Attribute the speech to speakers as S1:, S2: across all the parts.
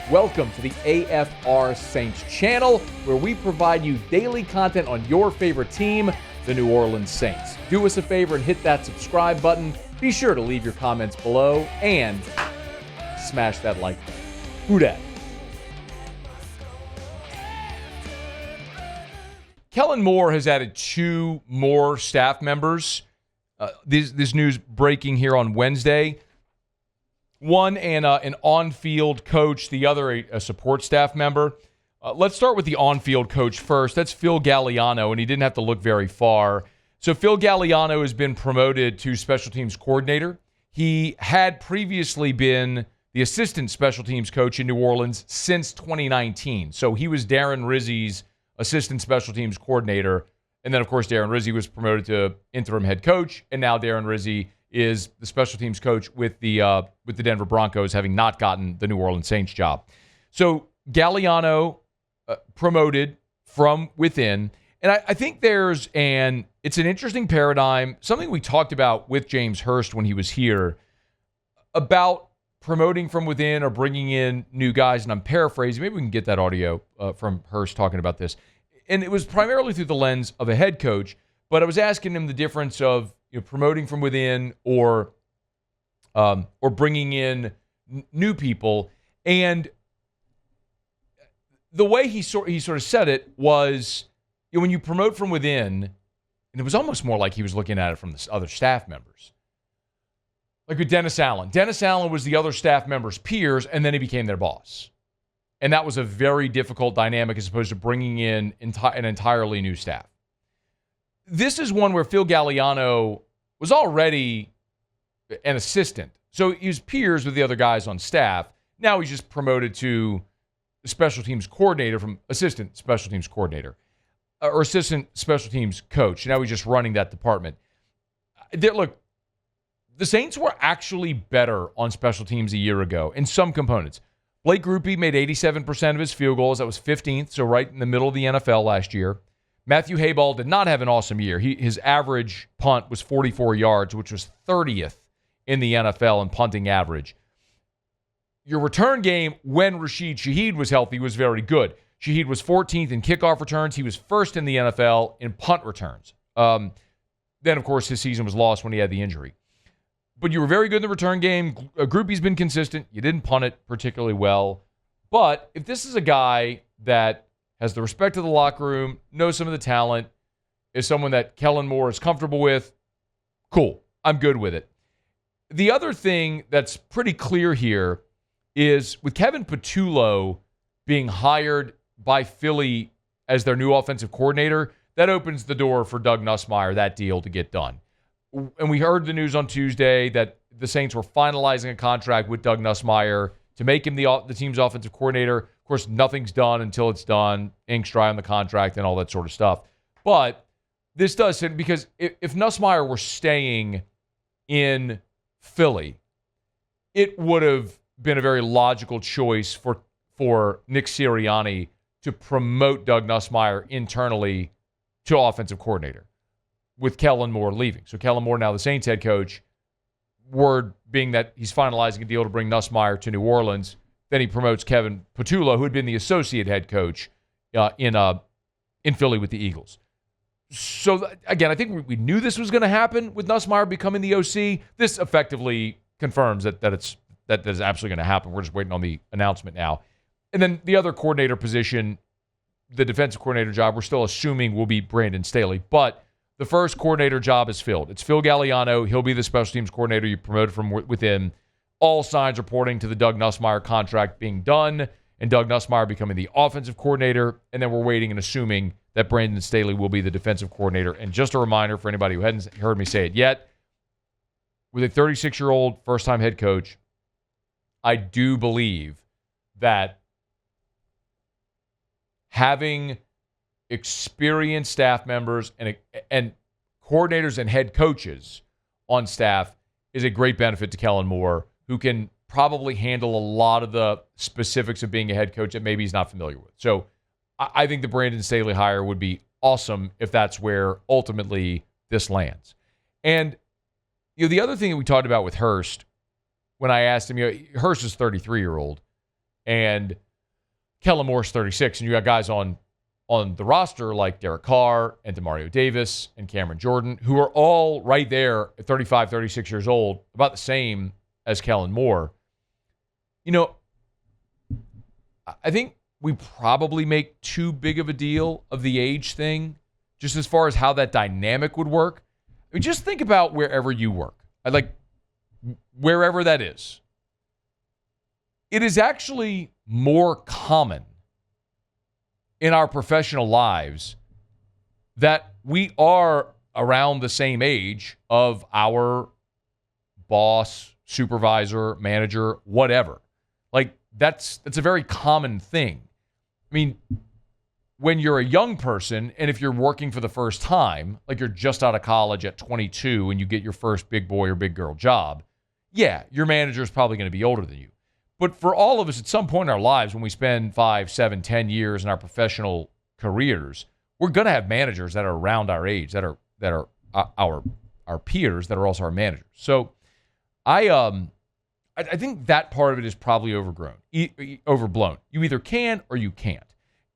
S1: Welcome to the AFR Saints channel, where we provide you daily content on your favorite team, the New Orleans Saints. Do us a favor and hit that subscribe button. Be sure to leave your comments below and smash that like button. Who dat? Kellen Moore has added 2 more staff members. This news breaking here on Wednesday. One an on-field coach, the other a support staff member. Let's start with the on-field coach first. That's Phil Galiano, and he didn't have to look very far. So Phil Galiano has been promoted to special teams coordinator. He had previously been the assistant special teams coach in New Orleans since 2019. So he was Darren Rizzi's assistant special teams coordinator. And then, of course, Darren Rizzi was promoted to interim head coach, and now Darren Rizzi is the special teams coach with the Denver Broncos, having not gotten the New Orleans Saints job. So Galiano promoted from within, and I think it's an interesting paradigm, something we talked about with James Hurst when he was here, about promoting from within or bringing in new guys, and I'm paraphrasing. Maybe we can get that audio from Hurst talking about this. And it was primarily through the lens of a head coach, but I was asking him the difference of promoting from within or bringing in new people. And the way he sort of said it was, when you promote from within, and it was almost more like he was looking at it from the other staff members. Like with Dennis Allen. Dennis Allen was the other staff members' peers, and then he became their boss. And that was a very difficult dynamic as opposed to bringing in an entirely new staff. This is one where Phil Galiano was already an assistant. So he was peers with the other guys on staff. Now he's just promoted to special teams coordinator from assistant special teams coordinator or assistant special teams coach. Now he's just running that department. Look, the Saints were actually better on special teams a year ago in some components. Blake Grupe made 87% of his field goals. That was 15th, so right in the middle of the NFL last year. Matthew Hayball did not have an awesome year. His average punt was 44 yards, which was 30th in the NFL in punting average. Your return game, when Rashid Shaheed was healthy, was very good. Shaheed was 14th in kickoff returns. He was first in the NFL in punt returns. Then, of course, his season was lost when he had the injury. But you were very good in the return game. Grupe's been consistent. You didn't punt it particularly well. But if this is a guy that has the respect of the locker room, knows some of the talent, is someone that Kellen Moore is comfortable with, cool. I'm good with it. The other thing that's pretty clear here is with Kevin Patullo being hired by Philly as their new offensive coordinator, that opens the door for Doug Nussmeier, that deal to get done. And we heard the news on Tuesday that the Saints were finalizing a contract with Doug Nussmeier to make him the team's offensive coordinator. Of course, nothing's done until it's done. Ink's dry on the contract and all that sort of stuff. But this does, because if Nussmeier were staying in Philly, it would have been a very logical choice for Nick Sirianni to promote Doug Nussmeier internally to offensive coordinator, with Kellen Moore leaving. So Kellen Moore now the Saints head coach. Word being that he's finalizing a deal to bring Nussmeier to New Orleans. Then he promotes Kevin Patullo, who had been the associate head coach in Philly with the Eagles. So, again, I think we knew this was going to happen with Nussmeier becoming the OC. This effectively confirms that is absolutely going to happen. We're just waiting on the announcement now. And then the other coordinator position, the defensive coordinator job, we're still assuming will be Brandon Staley. But the first coordinator job is filled. It's Phil Galiano. He'll be the special teams coordinator you promoted from within. All signs are pointing to the Doug Nussmeier contract being done and Doug Nussmeier becoming the offensive coordinator. And then we're waiting and assuming that Brandon Staley will be the defensive coordinator. And just a reminder for anybody who hadn't heard me say it yet, with a 36-year-old first-time head coach, I do believe that having experienced staff members and coordinators and head coaches on staff is a great benefit to Kellen Moore, who can probably handle a lot of the specifics of being a head coach that maybe he's not familiar with. So I think the Brandon Staley hire would be awesome if that's where ultimately this lands. And the other thing that we talked about with Hurst, when I asked him, Hurst is 33-year-old. And Kellen Moore's 36, and you got guys on the roster like Derek Carr and DeMario Davis and Cameron Jordan, who are all right there at 35, 36 years old, about the same as Kellen Moore. I think we probably make too big of a deal of the age thing, just as far as how that dynamic would work. I mean, just think about wherever you work. Wherever that is. It is actually more common in our professional lives that we are around the same age of our boss, supervisor, manager, whatever. That's a very common thing. I mean, when you're a young person and if you're working for the first time, like you're just out of college at 22 and you get your first big boy or big girl job, yeah, your manager is probably going to be older than you. But for all of us at some point in our lives, when we spend 5, 7, 10 years in our professional careers, we're going to have managers that are around our age, that are our peers, that are also our managers. So I think that part of it is probably overblown. You either can or you can't.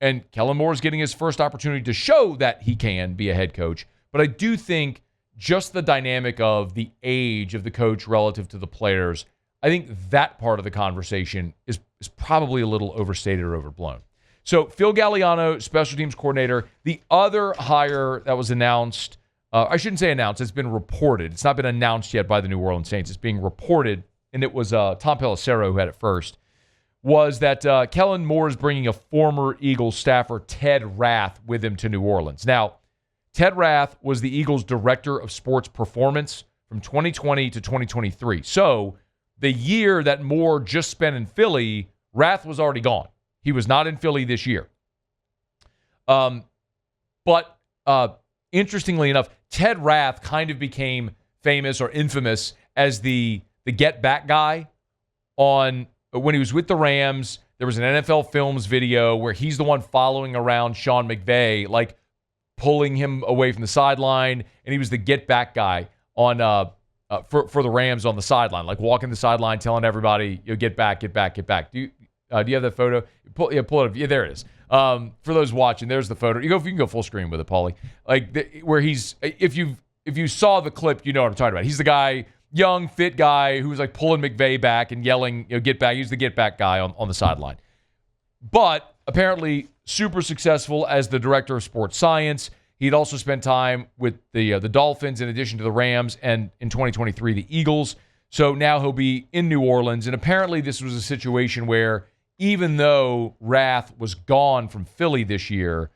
S1: And Kellen Moore is getting his first opportunity to show that he can be a head coach. But I do think just the dynamic of the age of the coach relative to the players, I think that part of the conversation is probably a little overstated or overblown. So Phil Galiano, special teams coordinator. The other hire that was announced, I shouldn't say announced, it's been reported. It's not been announced yet by the New Orleans Saints. It's being reported, and it was Tom Pelissero who had it first, was that Kellen Moore is bringing a former Eagles staffer, Ted Rath, with him to New Orleans. Now, Ted Rath was the Eagles' director of sports performance from 2020 to 2023. So the year that Moore just spent in Philly, Rath was already gone. He was not in Philly this year. But interestingly enough, Ted Rath kind of became famous or infamous as the get back guy when he was with the Rams. There was an NFL Films video where he's the one following around Sean McVay, like pulling him away from the sideline, and he was the get back guy on for the Rams on the sideline, like walking the sideline, telling everybody, get back, get back, get back. Do you have that photo? Pull it up. Yeah, there it is. For those watching, there's the photo. You can go full screen with it, Paulie. Where he's, if you saw the clip, you know what I'm talking about. He's the guy, young, fit guy who was like pulling McVay back and yelling, get back. He's the get back guy on the sideline. But apparently super successful as the director of sports science. He'd also spent time with the Dolphins in addition to the Rams, and in 2023, the Eagles. So now he'll be in New Orleans. And apparently this was a situation where even though Rath was gone from Philly this year,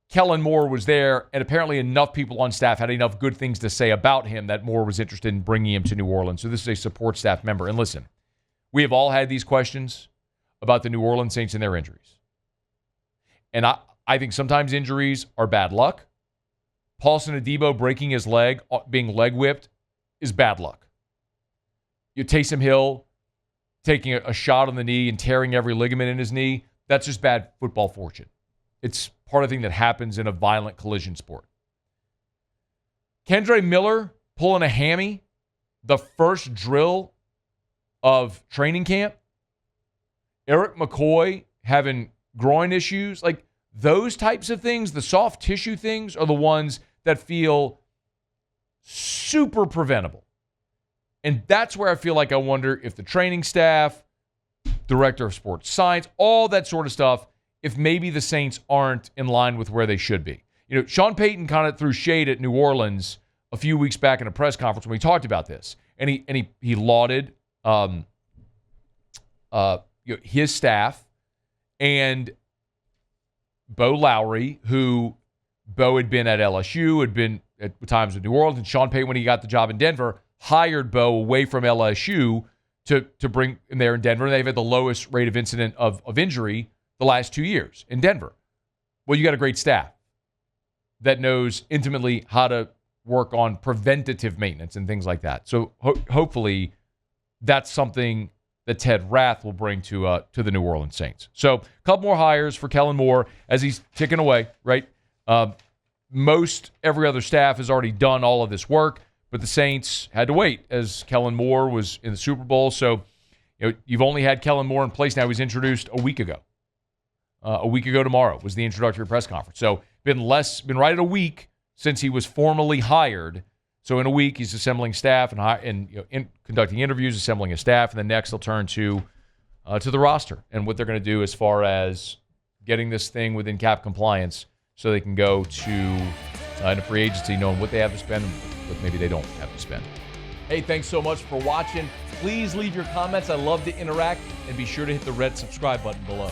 S1: Kellen Moore was there, and apparently enough people on staff had enough good things to say about him that Moore was interested in bringing him to New Orleans. So this is a support staff member. And listen, we have all had these questions about the New Orleans Saints and their injuries. And I think sometimes injuries are bad luck. Paulson Adebo breaking his leg, being leg whipped, is bad luck. Taysom Hill taking a shot on the knee and tearing every ligament in his knee, that's just bad football fortune. It's part of the thing that happens in a violent collision sport. Kendre Miller pulling a hammy, the first drill of training camp. Eric McCoy having groin issues. Like those types of things, the soft tissue things, are the ones that feel super preventable. And that's where I feel like I wonder if the training staff, director of sports science, all that sort of stuff, if maybe the Saints aren't in line with where they should be. Sean Payton kind of threw shade at New Orleans a few weeks back in a press conference when we talked about this. And he lauded his staff and Bo Lowry, who Bo had been at LSU, had been at times with New Orleans, and Sean Payton, when he got the job in Denver, hired Bo away from LSU to bring him there in Denver. And they've had the lowest rate of incident of injury the last 2 years in Denver. Well, you got a great staff that knows intimately how to work on preventative maintenance and things like that. So hopefully that's something that Ted Rath will bring to the New Orleans Saints. So a couple more hires for Kellen Moore as he's ticking away, right? Most every other staff has already done all of this work, but the Saints had to wait as Kellen Moore was in the Super Bowl. So, You've only had Kellen Moore in place now. He was introduced a week ago. A week ago tomorrow was the introductory press conference. So been right at a week since he was formally hired. So in a week, he's assembling staff and conducting interviews, assembling his staff, and then next they'll turn to the roster and what they're going to do as far as getting this thing within cap compliance so they can go to in a free agency knowing what they have to spend and what maybe they don't have to spend. Hey, thanks so much for watching. Please leave your comments. I love to interact, and be sure to hit the red subscribe button below.